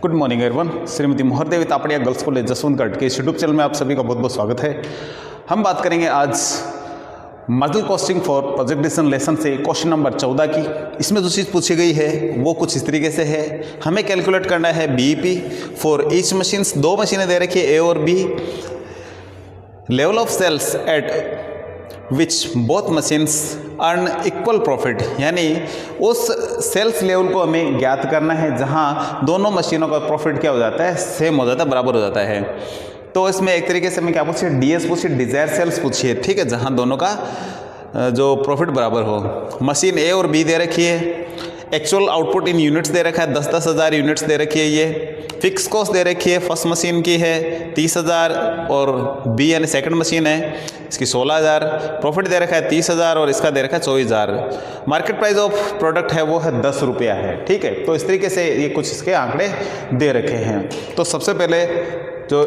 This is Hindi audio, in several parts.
Good morning everyone. Shrimati Mohardevi Tapadiya girls college Jaswantgarh के इस यूट्यूब चैनल में आप सभी का बहुत बहुत स्वागत है। हम बात करेंगे आज marginal costing for project decision lesson से क्वेश्चन नंबर 14 की। इसमें जो चीज़ पूछी गई है वो कुछ इस तरीके से है। हमें कैलकुलेट करना है बीईपी फॉर ईच मशीन्स। दो मशीनें दे रखी है ए और B. Level of sales at which both machines earn equal profit, यानी उस सेल्स लेवल को हमें ज्ञात करना है जहां दोनों मशीनों का प्रॉफिट क्या हो जाता है, सेम हो जाता है, बराबर हो जाता है। तो इसमें एक तरीके से हमें क्या पूछिए, डीएस पूछिए, डिजायर सेल्स पूछिए, ठीक है, जहां दोनों का जो प्रॉफिट बराबर हो। मशीन ए और बी दे रखी है, एक्चुअल आउटपुट इन यूनिट्स दे रखा है, 10-10 हज़ार यूनिट्स दे रखी है। ये फिक्स कॉस्ट दे रखी है, फर्स्ट मशीन की है 30,000 और बी यानी सेकंड मशीन है इसकी 16,000। प्रॉफिट दे रखा है 30,000 और इसका दे रखा है 24,000। मार्केट प्राइस ऑफ प्रोडक्ट है वो है 10 रुपया है, ठीक है। तो इस तरीके से ये कुछ इसके आंकड़े दे रखे हैं। तो सबसे पहले जो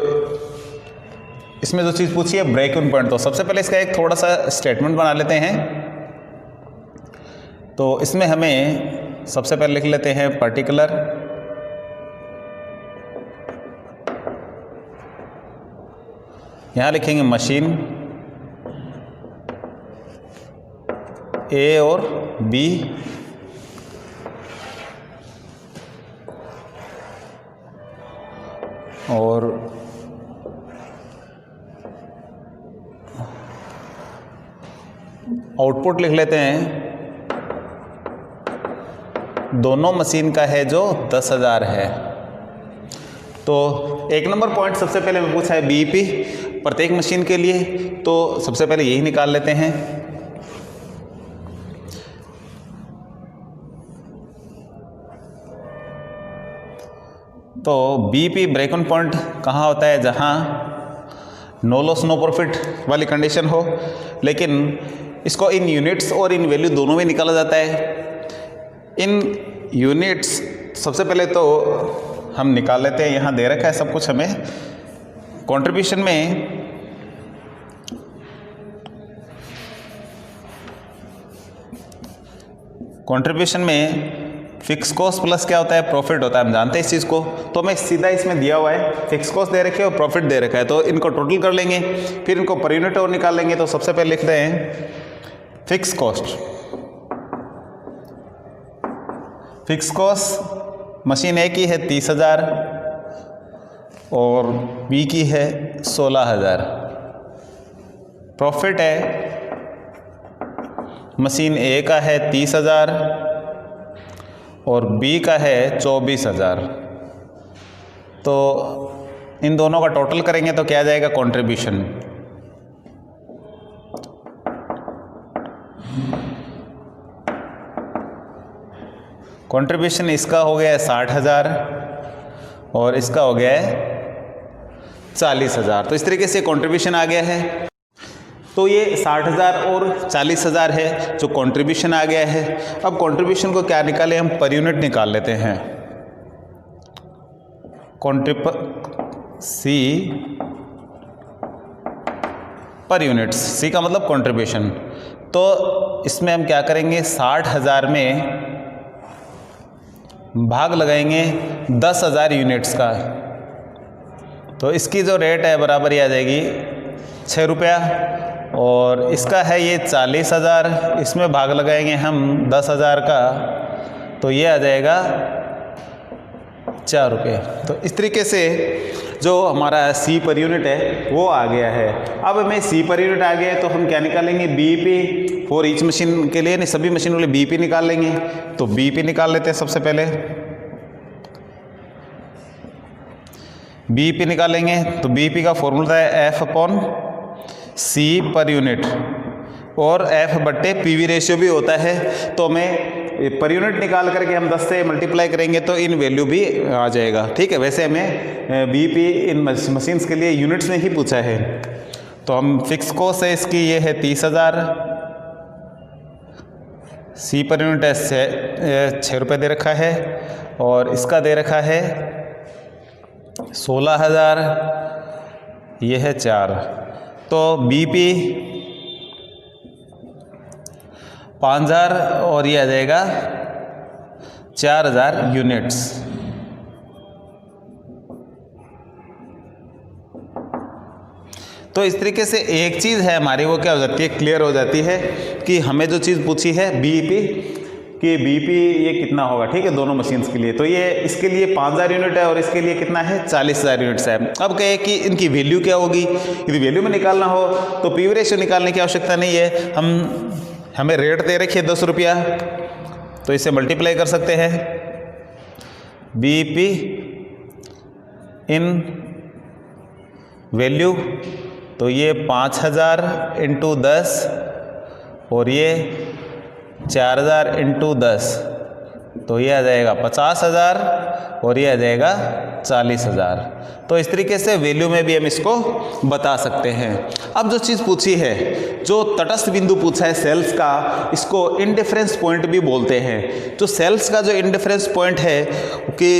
इसमें जो चीज़ पूछी है ब्रेक इवन पॉइंट, तो सबसे पहले इसका एक थोड़ा सा स्टेटमेंट बना लेते हैं। तो इसमें हमें सबसे पहले लिख लेते हैं पर्टिकुलर, यहां लिखेंगे मशीन ए और बी और आउटपुट लिख लेते हैं दोनों मशीन का है जो 10,000 है। तो एक नंबर पॉइंट सबसे पहले मैं पूछा है बीईपी प्रत्येक मशीन के लिए, तो सबसे पहले यही निकाल लेते हैं। तो बीईपी ब्रेक इवन पॉइंट कहाँ होता है, जहाँ नो लॉस नो प्रॉफिट वाली कंडीशन हो, लेकिन इसको इन यूनिट्स और इन वैल्यू दोनों में निकाला जाता है। इन यूनिट्स सबसे पहले तो हम निकाल लेते हैं, यहाँ दे रखा है सब कुछ हमें। कंट्रीब्यूशन में फिक्स कॉस्ट प्लस क्या होता है, प्रॉफिट होता है, हम जानते हैं इस चीज़ को। तो हमें सीधा इसमें दिया हुआ है फिक्स कॉस्ट दे रखे और प्रॉफिट दे रखा है, तो इनको टोटल कर लेंगे, फिर इनको पर यूनिट और निकाल लेंगे। तो सबसे पहले लिख रहे हैं fix cost. Fix cost machine A की है 30,000 और बी की है 16,000। प्रॉफिट है मशीन ए का है 30,000 और बी का है 24,000। तो इन दोनों का टोटल करेंगे तो क्या आ जाएगा, कंट्रीब्यूशन। कंट्रीब्यूशन इसका हो गया है 60,000 और इसका हो गया है 40,000। तो इस तरीके से कंट्रीब्यूशन आ गया है। तो ये 60,000 और 40,000 है जो कंट्रीब्यूशन आ गया है। अब कंट्रीब्यूशन को क्या निकाले, हम पर यूनिट निकाल लेते हैं। सी पर यूनिट, सी का मतलब कंट्रीब्यूशन। तो इसमें हम क्या करेंगे, 60,000 में भाग लगाएंगे 10,000 यूनिट्स का। तो इसकी जो रेट है बराबर ही आ जाएगी 6 रुपया, और इसका है ये 40,000, इसमें भाग लगाएंगे हम 10,000 का, तो ये आ जाएगा 4 रुपये। तो इस तरीके से जो हमारा सी पर यूनिट है वो आ गया है। अब हमें सी पर यूनिट आ गया है तो हम क्या निकालेंगे, बीईपी फॉर ईच मशीन के लिए, नहीं सभी मशीनों के लिए बीईपी निकाल लेंगे। तो बीईपी निकाल लेते हैं सबसे पहले। बीईपी निकालेंगे तो बीईपी का फॉर्मूला है एफ अपॉन सी पर यूनिट, और एफ बट्टे पीवी रेशियो भी होता है। तो हमें पर यूनिट निकाल करके हम 10 से मल्टीप्लाई करेंगे तो इन वैल्यू भी आ जाएगा, ठीक है। वैसे हमें बीईपी इन मशीन्स के लिए यूनिट्स में ही पूछा है। तो हम फिक्स कॉस्ट है इसकी ये है 30,000, सी पर यूनिट है 6 रुपये दे रखा है, और इसका दे रखा है 16,000, ये है 4। तो बीईपी 5,000 और ये आ जाएगा 4,000 यूनिट्स। तो इस तरीके से एक चीज़ है हमारी, वो क्या हो जाती है, क्लियर हो जाती है कि हमें जो चीज़ पूछी है बीईपी कि बीईपी ये कितना होगा, ठीक है, दोनों मशीन्स के लिए। तो ये इसके लिए 5000 यूनिट है और इसके लिए कितना है, 40000 यूनिट्स है। अब कहे कि इनकी वैल्यू क्या होगी, यदि वैल्यू में निकालना हो तो पीवी रेशियो निकालने की आवश्यकता नहीं है, हमें रेट दे रखी है 10 रुपया, तो इसे मल्टीप्लाई कर सकते हैं बीईपी इन वैल्यू, तो ये 5000 × 10 और ये 4000 × 10, तो ये आ जाएगा 50000 और ये आ जाएगा 40000। तो इस तरीके से वैल्यू में भी हम इसको बता सकते हैं। अब जो चीज़ पूछी है, जो तटस्थ बिंदु पूछा है सेल्स का, इसको इंडिफरेंस पॉइंट भी बोलते हैं। तो सेल्स का जो इंडिफरेंस पॉइंट है कि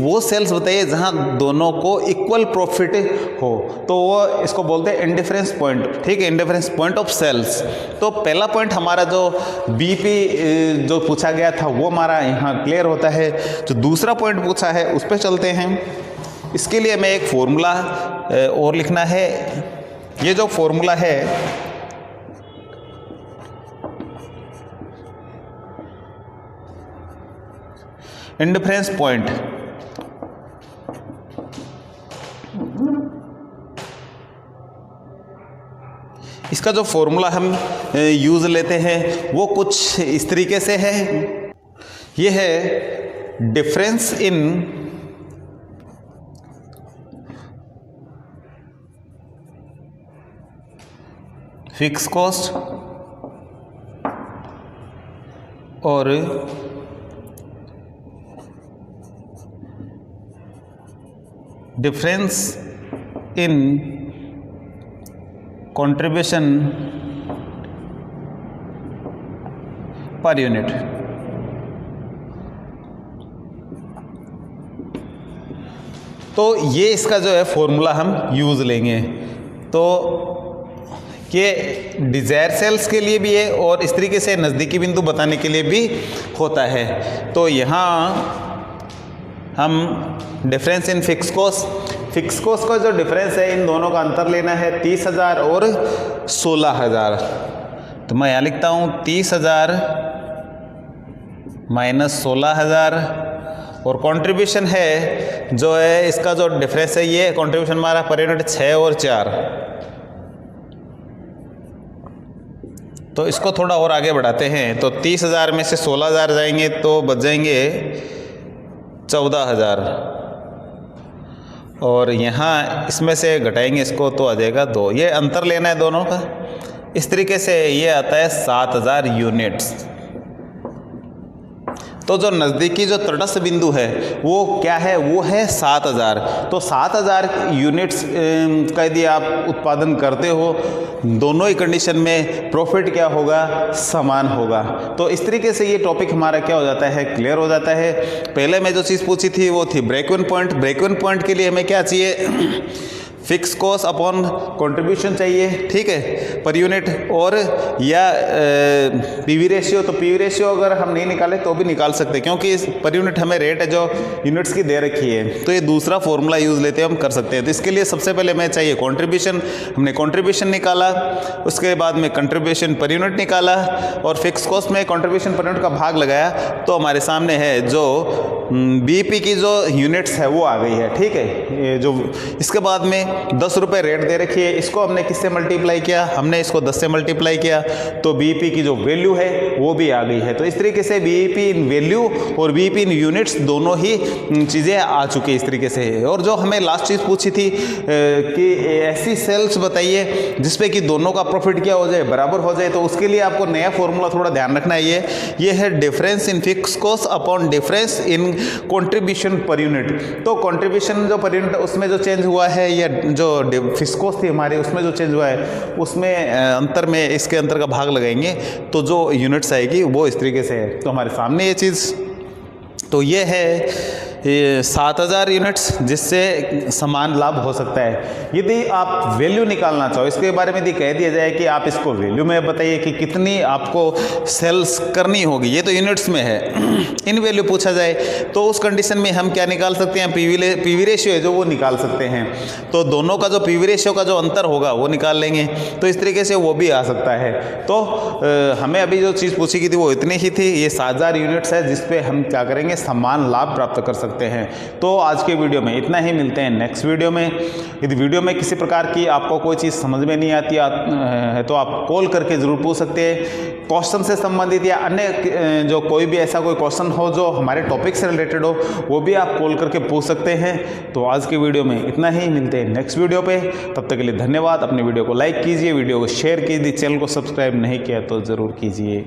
वो सेल्स बताइए जहां दोनों को इक्वल प्रॉफिट हो, तो वो इसको बोलते हैं इंडिफरेंस पॉइंट, ठीक है, इंडिफरेंस पॉइंट ऑफ सेल्स। तो पहला पॉइंट हमारा जो बीपी जो पूछा गया था वो हमारा यहाँ क्लियर होता है। जो दूसरा पॉइंट पूछा है उस पर चलते हैं। इसके लिए हमें एक फॉर्मूला और लिखना है। ये जो फॉर्मूला है इंडिफरेंस पॉइंट, इसका जो फॉर्मूला हम यूज लेते हैं वो कुछ इस तरीके से है। ये है डिफरेंस इन फिक्स कॉस्ट और difference in contribution per unit. तो ये इसका जो है फॉर्मूला हम यूज़ लेंगे। तो ये डिज़ायर सेल्स के लिए भी है और इस तरीके से नज़दीकी बिंदु बताने के लिए भी होता है। तो यहाँ हम डिफरेंस इन फिक्स कॉस्ट का जो डिफरेंस है, इन दोनों का अंतर लेना है 30,000 और 16,000। तो मैं यहाँ लिखता हूँ 30,000 माइनस 16,000 और कंट्रीब्यूशन है जो है, इसका जो डिफरेंस है ये कंट्रीब्यूशन हमारा पर यूनिट 6 और 4। तो इसको थोड़ा और आगे बढ़ाते हैं। तो 30,000 में से 16,000 जाएंगे तो बच जाएंगे 14,000 और यहाँ इसमें से घटाएंगे इसको तो आ जाएगा 2। ये अंतर लेना है दोनों का। इस तरीके से ये आता है 7,000 यूनिट्स। तो जो नज़दीकी जो तटस्थ बिंदु है वो क्या है, वो है 7,000। तो 7,000 यूनिट्स का यदि आप उत्पादन करते हो, दोनों ही कंडीशन में प्रॉफिट क्या होगा, समान होगा। तो इस तरीके से ये टॉपिक हमारा क्या हो जाता है, क्लियर हो जाता है। पहले मैं जो चीज़ पूछी थी वो थी break even point. Break even point के लिए हमें क्या चाहिए, फिक्स कॉस्ट अपॉन कंट्रीब्यूशन चाहिए, ठीक है, पर यूनिट, और या पीवी रेशियो। तो पीवी रेशियो अगर हम नहीं निकाले तो भी निकाल सकते, क्योंकि पर यूनिट हमें रेट है जो यूनिट्स की दे रखी है। तो ये दूसरा फॉर्मूला यूज़ लेते हैं, हम कर सकते हैं। तो इसके लिए सबसे पहले हमें चाहिए कंट्रीब्यूशन। हमने कंट्रीब्यूशन निकाला, उसके बाद में कंट्रीब्यूशन पर यूनिट निकाला और फिक्स कॉस्ट में कंट्रीब्यूशन पर यूनिट का भाग लगाया। तो हमारे सामने है जो बीपी की जो यूनिट्स है वो आ गई है, ठीक है। ये जो इसके बाद में 10 रुपये रेट दे रखी है, इसको हमने किससे मल्टीप्लाई किया, हमने इसको 10 से मल्टीप्लाई किया, तो बीईपी की जो वैल्यू है वो भी आ गई है। तो इस तरीके से बीईपी इन वैल्यू और बीईपी इन यूनिट्स दोनों ही चीज़ें आ चुकी है इस तरीके से। और जो हमें लास्ट चीज़ पूछी थी कि ऐसी सेल्स बताइए जिसपे कि दोनों का प्रॉफिट क्या हो जाए, बराबर हो जाए। तो उसके लिए आपको नया फॉर्मूला थोड़ा ध्यान रखना है। ये है difference in fix cost upon difference in contribution per unit. तो कंट्रीब्यूशन जो पर यूनिट उसमें जो चेंज हुआ है, या जो फिक्स कॉस्ट थी हमारी उसमें जो चेंज हुआ है, उसमें अंतर में इसके अंतर का भाग लगाएंगे तो जो यूनिट्स आएगी वो इस तरीके से है। तो हमारे सामने ये चीज़, तो ये है 7000 यूनिट्स, जिससे समान लाभ हो सकता है। यदि आप वैल्यू निकालना चाहो, इसके बारे में यदि कह दिया जाए कि आप इसको वैल्यू में बताइए कि कितनी आपको सेल्स करनी होगी, ये तो यूनिट्स में है, इन वैल्यू पूछा जाए तो उस कंडीशन में हम क्या निकाल सकते हैं, पीवी रेशियो है जो वो निकाल सकते हैं। तो दोनों का जो पीवी रेशियो का जो अंतर होगा वो निकाल लेंगे, तो इस तरीके से वो भी आ सकता है। तो हमें अभी जो चीज़ पूछी गई थी वो इतनी ही थी, ये 7000 यूनिट्स है जिसपे हम क्या करेंगे, समान लाभ प्राप्त कर सकते हैं। तो आज के वीडियो में इतना ही, मिलते हैं नेक्स्ट वीडियो में। यदि वीडियो में किसी प्रकार की आपको कोई चीज़ समझ में नहीं आती है तो आप कॉल करके ज़रूर पूछ सकते हैं। क्वेश्चन से संबंधित या अन्य जो कोई भी ऐसा कोई क्वेश्चन हो जो हमारे टॉपिक से रिलेटेड हो, वो भी आप कॉल करके पूछ सकते हैं। तो आज के वीडियो में इतना ही, मिलते हैं नेक्स्ट वीडियो पे। तब तक के लिए धन्यवाद। अपने वीडियो को लाइक कीजिए, वीडियो को शेयर कीजिए, चैनल को सब्सक्राइब नहीं किया तो ज़रूर कीजिए।